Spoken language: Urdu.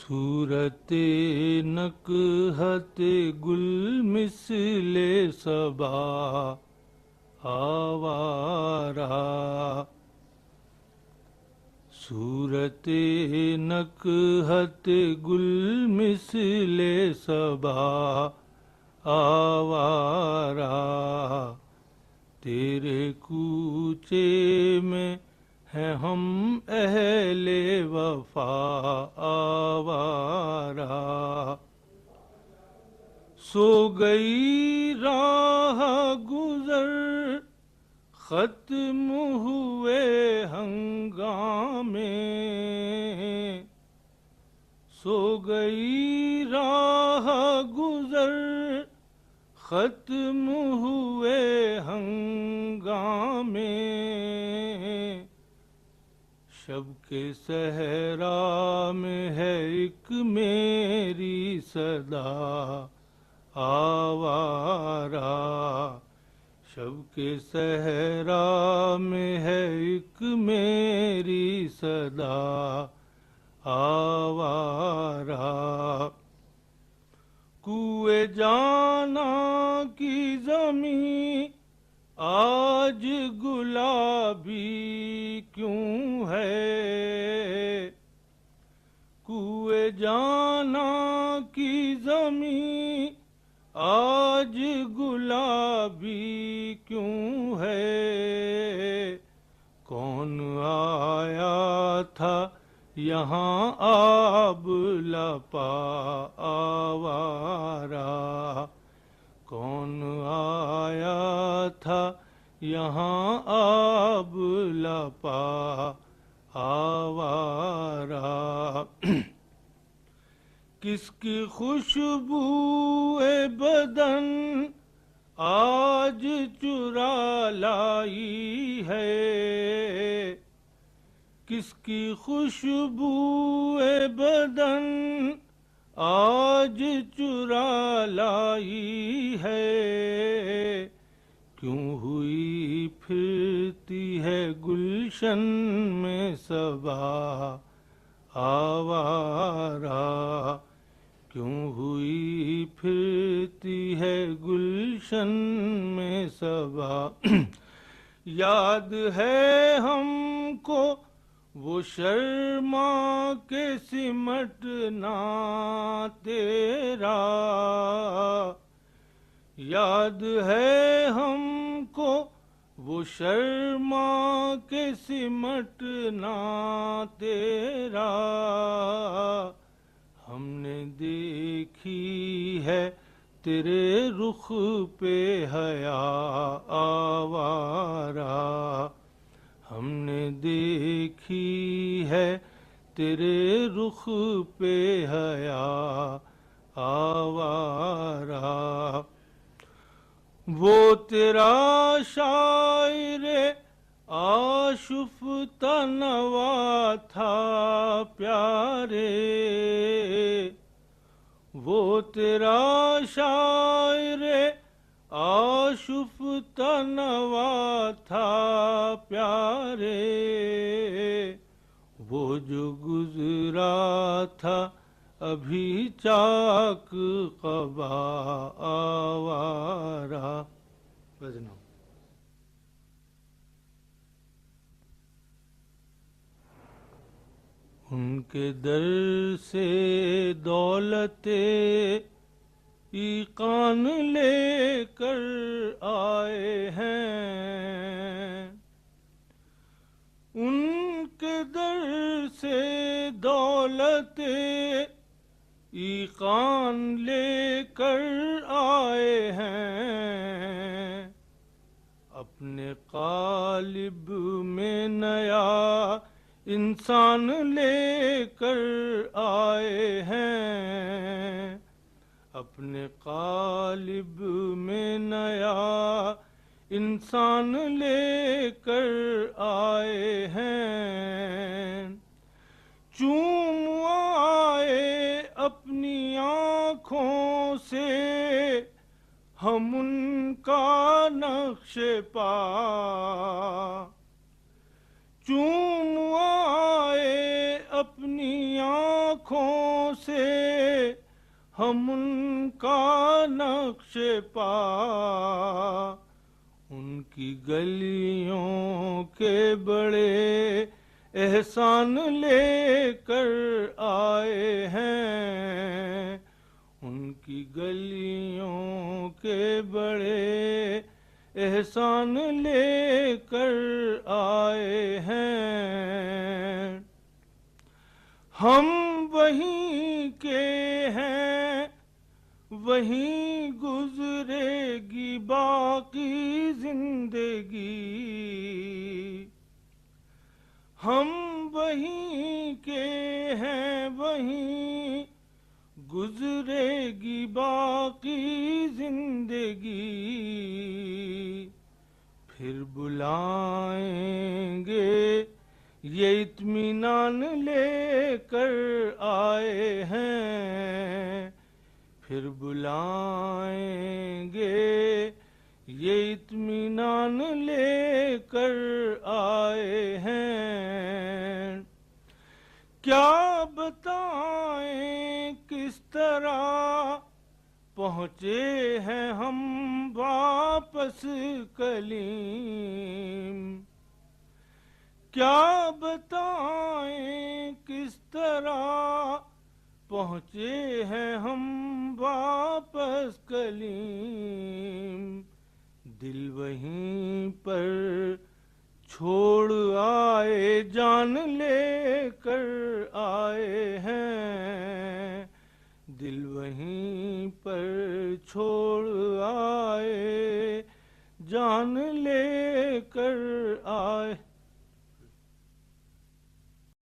صورت نکہت گل مثل صبا آوارہ، صورت نکہت گل مثل صبا آوارہ، تیرے کوچے میں ہیں ہم اہل وفا آوارہ، سو گئی راہ گزر ختم ہوئے ہنگامے، سو گئی راہ گزر ختم ہوئے ہنگامے، شب کے صحرا میں ہے ایک میری صدا آوارہ، شب کے صحرا میں ہے ایک میری صدا آوارہ، کوئے جانا کی زمین آج گلابی کیوں ہے، کوئے جانا کی زمین آج گلابی کیوں ہے، کون آیا تھا یہاں آب لپا آوارہ، کون آیا تھا یہاں آب لپا آوارہ، کس کی خوشبو بدن آج چرا لائی ہے، کس کی خوشبو بدن آج چرا لائی ہے، کیوں ہوئی پھرتی ہے گلشن میں صبا آوارہ، کیوں ہوئی پھرتی ہے گلشن میں صبا، یاد ہے ہم کو وہ شرما کے سمٹنا تیرا، یاد ہے ہم کو وہ شرما کے سمٹنا تیرا، ہم نے دیکھی ہے تیرے رخ پہ حیا آوارہ، ہم نے دیکھی ہے تیرے رخ پہ حیا آوارہ، وہ تیرا شاعر آشفتہ نوا تھا پیارے، وہ تیرا شاعر آشفتہ نوا تھا پیارے، وہ جو گزرا تھا ابھی چاک قبا آوارہ، بجنا ان کے در سے دولت ایقان لے کر آئے ہیں، ان کے در سے دولت ایقان لے کر آئے ہیں، اپنے قالب میں نیا انسان لے کر آئے ہیں، اپنے قالب میں نیا انسان لے کر آئے ہیں، چوم آئے اپنی آنکھوں سے ہم ان کا نقش پا، چوم آئے اپنی آنکھوں سے ہم ان کا نقش پا، ان کی گلیوں کے بڑے احسان لے کر آئے ہیں، ان کی گلیوں کے بڑے احسان لے کر آئے ہیں۔ ہم وہیں کے ہیں، وہیں گزرے گی باقی زندگی، ہم وہیں کے ہیں، وہیں گزرے گی باقی زندگی، پھر بلائیں گے یہ اطمینان لے کر آئے ہیں، پھر بلائیں گے یہ اطمینان لے کر آئے ہیں۔ کیا بتائیں کس طرح پہنچے ہیں ہم واپس کلیم، کیا بتائیں کس طرح پہنچے ہیں ہم واپس کلیم، دل وہیں پر چھوڑ آئے جان لے کر آئے ہیں، دل وہیں پر چھوڑ آئے جان لے کر آئے